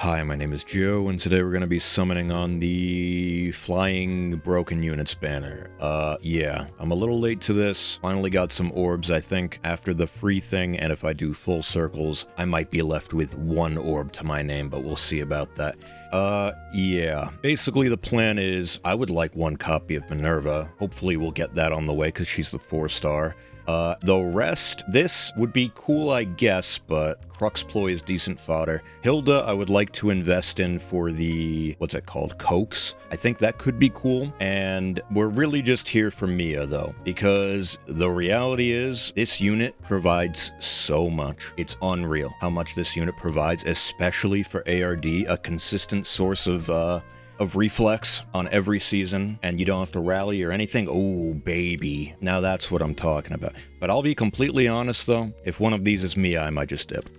Hi, my name is Joe, and today we're going to be summoning on the Flying Broken Units banner. Yeah, I'm a little late to this. Finally got some orbs, I think, after the free thing, and if I do full circles, I might be left with one orb to my name, but we'll see about that. Yeah. Basically, the plan is I would like one copy of Minerva. Hopefully we'll get that on the way, because she's the 4-star. The rest, this would be cool, I guess, but Cruxploy is decent fodder. Hilda, I would like to invest in for the, what's it called, Cokes. I think that could be cool, and we're really just here for Mia, though, because the reality is, this unit provides so much. It's unreal how much this unit provides, especially for ARD, a consistent source of reflex on every season, and you don't have to rally or anything. Oh, baby. Now that's what I'm talking about. But I'll be completely honest, though. If one of these is Mia, I might just dip.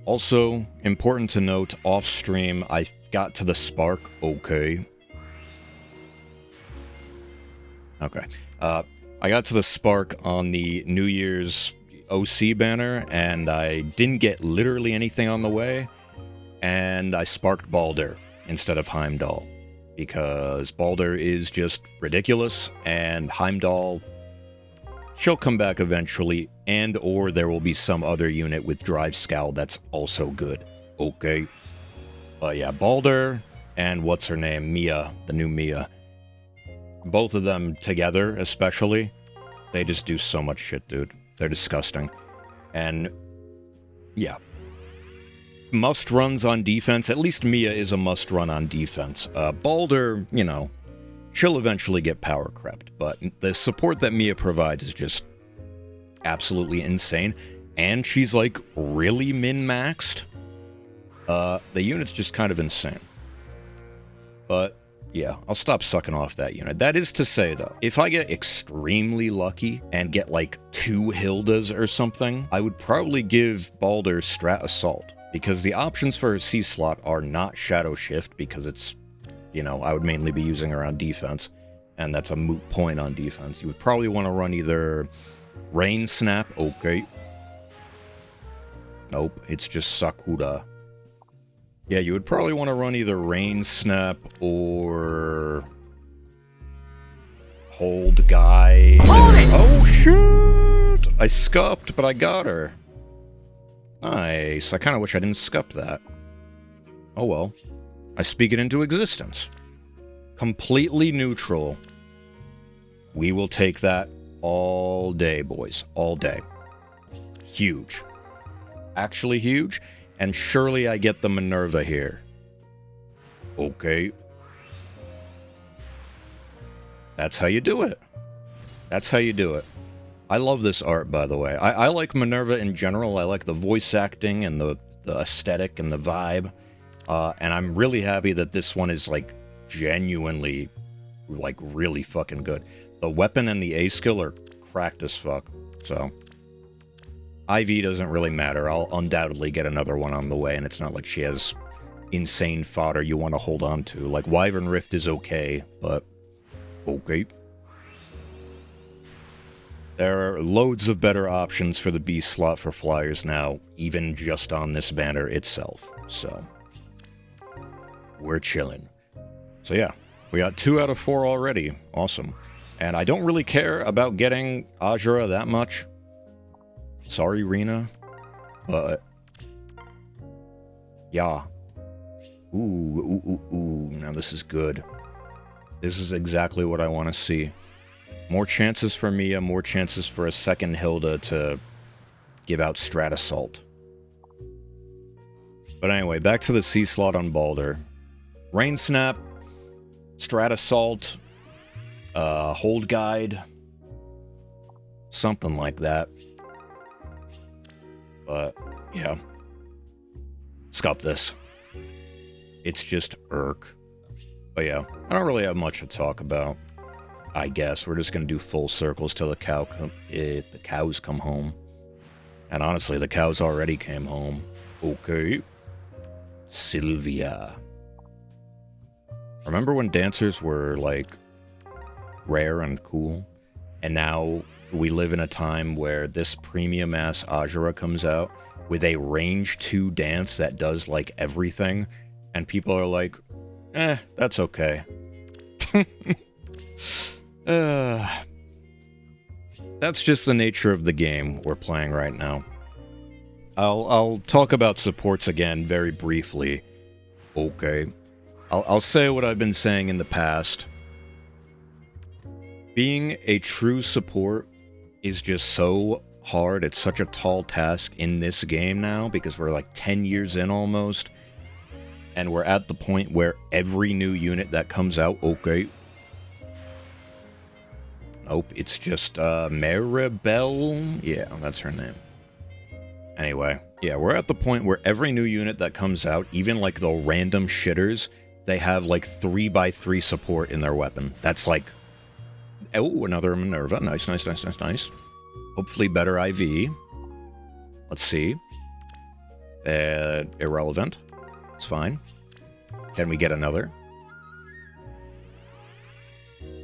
Also, important to note, off-stream, I got to the Spark. Okay. I got to the Spark on the New Year's OC banner, and I didn't get literally anything on the way, and I sparked Balder instead of Heimdall, because Balder is just ridiculous, and Heimdall, she'll come back eventually, and or there will be some other unit with Drive Scowl that's also good. Okay. But yeah, Balder and what's her name? Mia, the new Mia. Both of them together, especially, they just do so much shit, dude. They're disgusting. And yeah. Must-runs on defense. At least Mia is a must-run on defense. Balder, you know, she'll eventually get power crept, but the support that Mia provides is just absolutely insane, and she's, like, really min-maxed. The unit's just kind of insane. But, yeah, I'll stop sucking off that unit. That is to say, though, if I get extremely lucky and get, like, 2 Hildas or something, I would probably give Balder Strat Assault, because the options for her C-slot are not Shadow Shift, because it's, you know, I would mainly be using her on defense, and that's a moot point on defense. You would probably want to run either Rain Snap, okay. Nope, it's just Sakura. Yeah, you would probably want to run either Rain Snap or Hold Guide. Oh, shit! I scupped, but I got her. Nice. I kind of wish I didn't scup that. Oh well. I speak it into existence. Completely neutral. We will take that all day, boys. All day. Huge. Actually huge. And surely I get the Minerva here. Okay. That's how you do it. That's how you do it. I love this art, by the way. I like Minerva in general. I like the voice acting and the aesthetic and the vibe. And I'm really happy that this one is, like, genuinely, like, really fucking good. The weapon and the A skill are cracked as fuck. So, IV doesn't really matter. I'll undoubtedly get another one on the way, and it's not like she has insane fodder you want to hold on to. Like, Wyvern Rift is okay, but okay. There are loads of better options for the B slot for flyers now, even just on this banner itself. So, we're chilling. So yeah, we got 2 out of 4 already. Awesome. And I don't really care about getting Azura that much. Sorry, Rena. But yeah. Ooh. Now this is good. This is exactly what I want to see. More chances for Mia, more chances for a second Hilda to give out Strat Assault. But anyway, back to the C-slot on Balder. Rain Snap, Strat Assault, Hold Guide, something like that. But, yeah. Scup this. It's just irk. But yeah, I don't really have much to talk about. I guess we're just gonna do full circles till the cows come home. And honestly, the cows already came home. Okay. Sylvia. Remember when dancers were, like, rare and cool? And now we live in a time where this premium-ass Azura comes out, with a range 2 dance that does, like, everything, and people are like, that's okay. That's just the nature of the game we're playing right now. I'll talk about supports again very briefly. Okay. I'll say what I've been saying in the past. Being a true support is just so hard. It's such a tall task in this game now, because we're like 10 years in almost. And we're at the point where every new unit that comes out... Okay. Nope, it's just, Maribel? Yeah, that's her name. Anyway, yeah, we're at the point where every new unit that comes out, even like the random shitters, they have like 3x3 support in their weapon. That's like... Oh, another Minerva. Nice, nice, nice, nice, nice. Hopefully better IV. Let's see. Irrelevant. It's fine. Can we get another?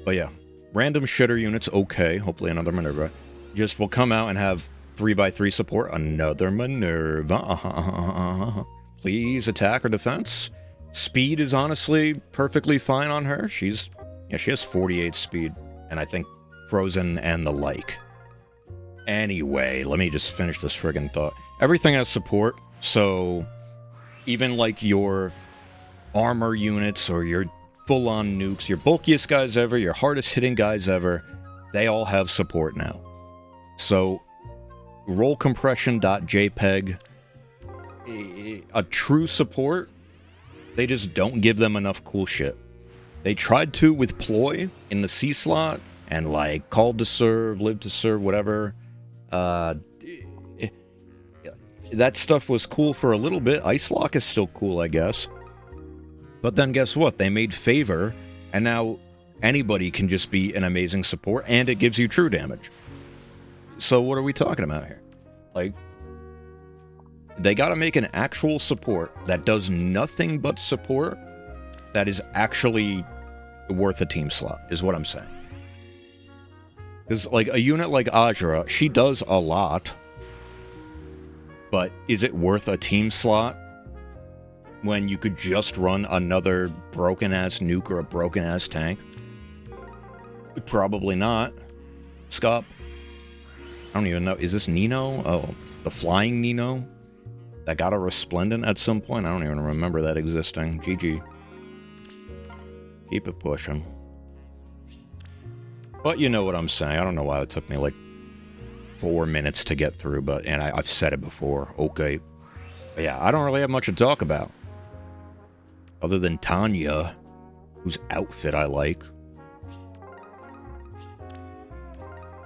But yeah, random shitter units, okay. Hopefully another Minerva. Just will come out and have 3x3 support. Another Minerva. Please attack or defense. Speed is honestly perfectly fine on her. She has 48 speed. And I think Frozen and the like. Anyway, let me just finish this friggin' thought. Everything has support, so even like your armor units or your full-on nukes, your bulkiest guys ever, your hardest hitting guys ever, they all have support now. So, roll compression.jpg, a true support, they just don't give them enough cool shit. They tried to with Ploy in the C slot, and like Called to Serve, Live to Serve, whatever. That stuff was cool for a little bit. Ice Lock is still cool, I guess. But then guess what? They made Favor, and now anybody can just be an amazing support, and it gives you true damage. So what are we talking about here? Like, they gotta make an actual support that does nothing but support that is actually worth a team slot, is what I'm saying. Because, like, a unit like Ajra, she does a lot, but is it worth a team slot when you could just run another broken-ass nuke or a broken-ass tank? Probably not. Scop. I don't even know. Is this Nino? Oh, the flying Nino? That got a Resplendent at some point? I don't even remember that existing. GG. Keep it pushing. But you know what I'm saying. I don't know why it took me like 4 minutes to get through, but I've said it before. Okay. But yeah, I don't really have much to talk about. Other than Tanya, whose outfit I like.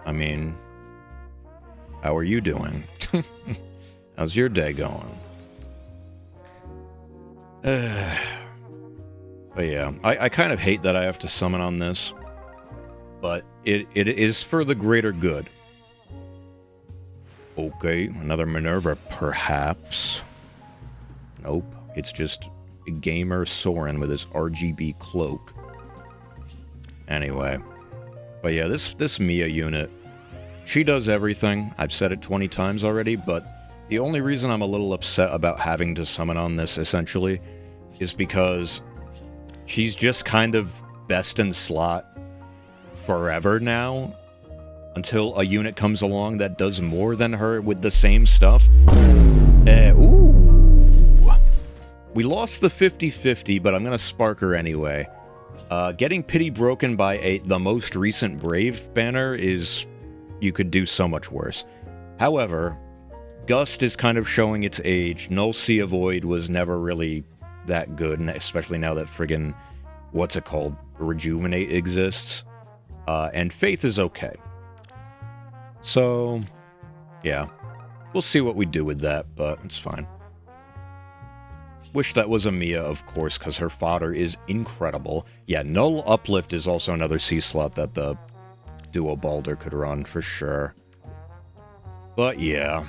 I mean, how are you doing? How's your day going? But yeah, I kind of hate that I have to summon on this. But it is for the greater good. Okay, another Minerva, perhaps. Nope, it's just a gamer Soren with his RGB cloak. Anyway. But yeah, this Mia unit, she does everything. I've said it 20 times already, but the only reason I'm a little upset about having to summon on this, essentially, is because she's just kind of best in slot forever now, until a unit comes along that does more than her with the same stuff. Ooh. We lost the 50-50, but I'm gonna spark her anyway. Getting Pity broken by the most recent Brave banner is... you could do so much worse. However, Gust is kind of showing its age. Null Sea Avoid was never really that good, and especially now that friggin... what's it called? Rejuvenate exists. And Faith is okay. So, yeah. We'll see what we do with that, but it's fine. Wish that was a Mia, of course, because her fodder is incredible. Yeah, Null Uplift is also another C slot that the Duo Balder could run, for sure. But yeah.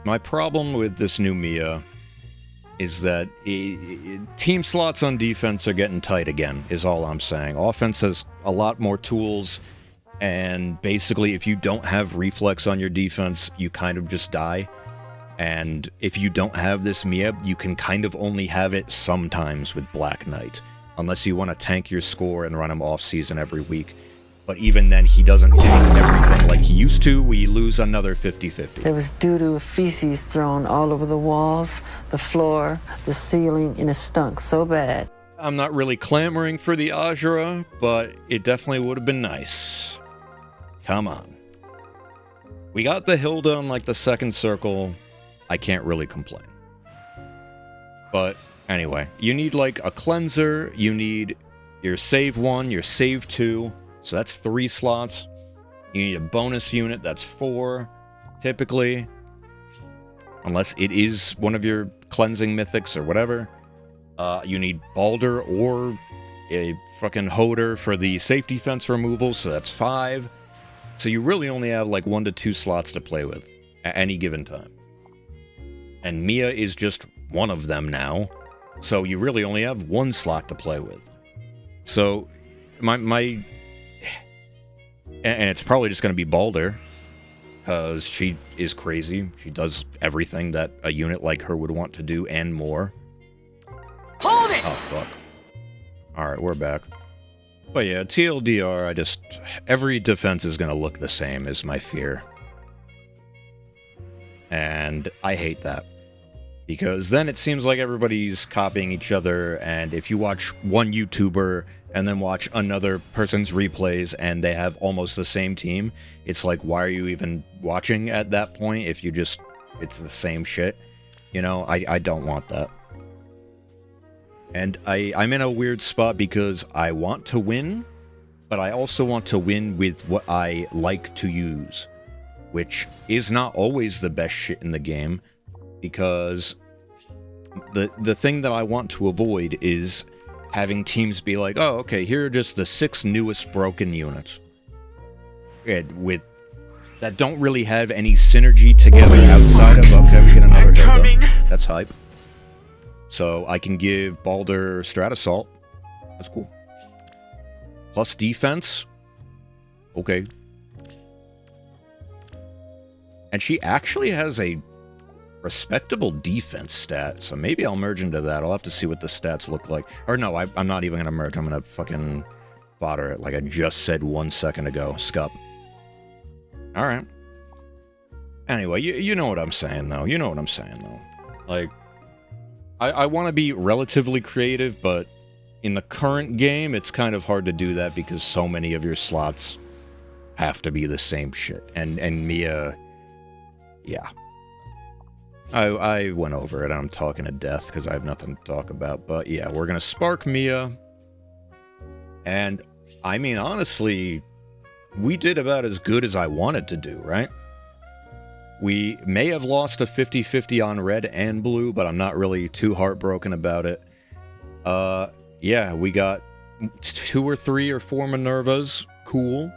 My problem with this new Mia is that team slots on defense are getting tight again, is all I'm saying. Offense has a lot more tools, And basically, if you don't have reflex on your defense, you kind of just die. And if you don't have this Mia, you can kind of only have it sometimes with Black Knight, unless you want to tank your score and run him off-season every week. But even then, he doesn't tank everything like he used to. We lose another 50-50. There was doo-doo feces thrown all over the walls, the floor, the ceiling, and it stunk so bad. I'm not really clamoring for the Azura, but it definitely would have been nice. Come on. We got the Hilda on, like, the second circle. I can't really complain. But anyway, you need like a cleanser, you need your save 1, your save 2, so that's 3 slots. You need a bonus unit, that's 4, typically. Unless it is one of your cleansing mythics or whatever. You need Balder or a fucking Hoder for the safety fence removal, so that's 5. So you really only have like 1 to 2 slots to play with at any given time. And Mia is just one of them now, so you really only have 1 slot to play with. So, and it's probably just going to be Balder, because she is crazy. She does everything that a unit like her would want to do, and more. Hold it! Oh, fuck. Alright, we're back. But yeah, TLDR, every defense is going to look the same, is my fear. And I hate that. Because then it seems like everybody's copying each other, and if you watch one YouTuber and then watch another person's replays and they have almost the same team, it's like, why are you even watching at that point if it's the same shit? You know, I don't want that. And I'm in a weird spot because I want to win, but I also want to win with what I like to use, which is not always the best shit in the game. Because the thing that I want to avoid is having teams be like, oh, okay, here are just the 6 newest broken units. And that don't really have any synergy together outside of, okay, we get another Hilda. That's hype. So I can give Balder Strat Assault. That's cool. Plus defense. Okay. And she actually has a respectable defense stat, so maybe I'll merge into that. I'll have to see what the stats look like. Or no, I'm not even gonna merge. I'm gonna fucking fodder it like I just said 1 second ago. Scup. Alright. Anyway, you know what I'm saying, though. You know what I'm saying, though. Like, I want to be relatively creative, but in the current game, it's kind of hard to do that because so many of your slots have to be the same shit. And Mia... yeah. I went over it, and I'm talking to death because I have nothing to talk about. But yeah, we're going to Spark Mia. And, I mean, honestly, we did about as good as I wanted to do, right? We may have lost a 50-50 on red and blue, but I'm not really too heartbroken about it. Yeah, we got 2 or 3 or 4 Minervas. Cool.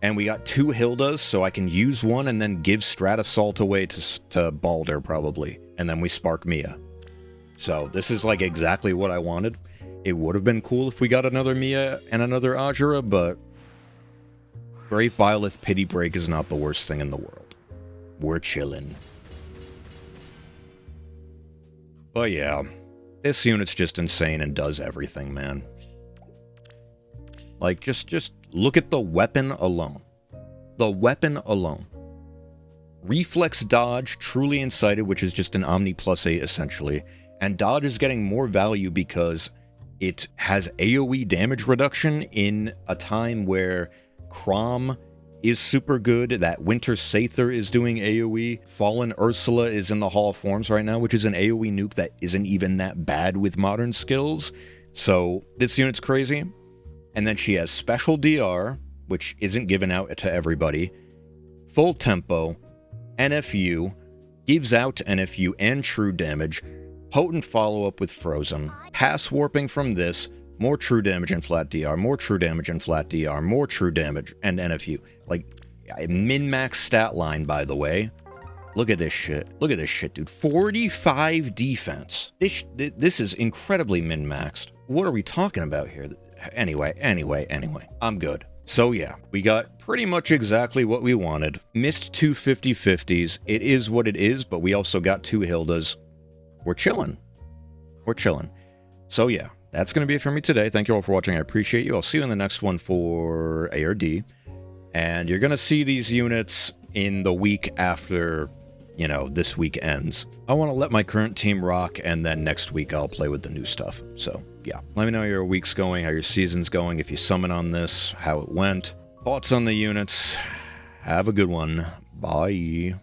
And we got 2 Hildas, so I can use one and then give Strat Assault away to Balder, probably. And then we Spark Mia. So, this is, like, exactly what I wanted. It would have been cool if we got another Mia and another Azura, but... Brave Byleth Pity Break is not the worst thing in the world. We're chillin'. But yeah, this unit's just insane and does everything, man. Like, just look at the weapon alone. The weapon alone. Reflex Dodge, Truly Incited, which is just an Omni +8, essentially. And Dodge is getting more value because it has AoE damage reduction in a time where Crom is super good, that Winter Sather is doing AoE, Fallen Ursula is in the Hall of Forms right now, which is an AoE nuke that isn't even that bad with modern skills. So, this unit's crazy. And then she has Special DR, which isn't given out to everybody, Full Tempo, NFU, gives out NFU and True Damage, Potent Follow-Up with Frozen, Pass Warping from this, more True Damage and Flat DR, more True Damage and Flat DR, more True Damage and NFU. Like, min-max stat line, by the way. Look at this shit. Look at this shit, dude. 45 defense. This is incredibly min-maxed. What are we talking about here? Anyway. I'm good. So yeah, we got pretty much exactly what we wanted. Missed two 50/50s. It is what it is, but we also got two Hildas. We're chilling. We're chilling. So yeah, that's going to be it for me today. Thank you all for watching. I appreciate you. I'll see you in the next one for ARD. And you're going to see these units in the week after, you know, this week ends. I want to let my current team rock, and then next week I'll play with the new stuff. So, yeah. Let me know how your week's going, how your season's going, if you summon on this, how it went. Thoughts on the units. Have a good one. Bye.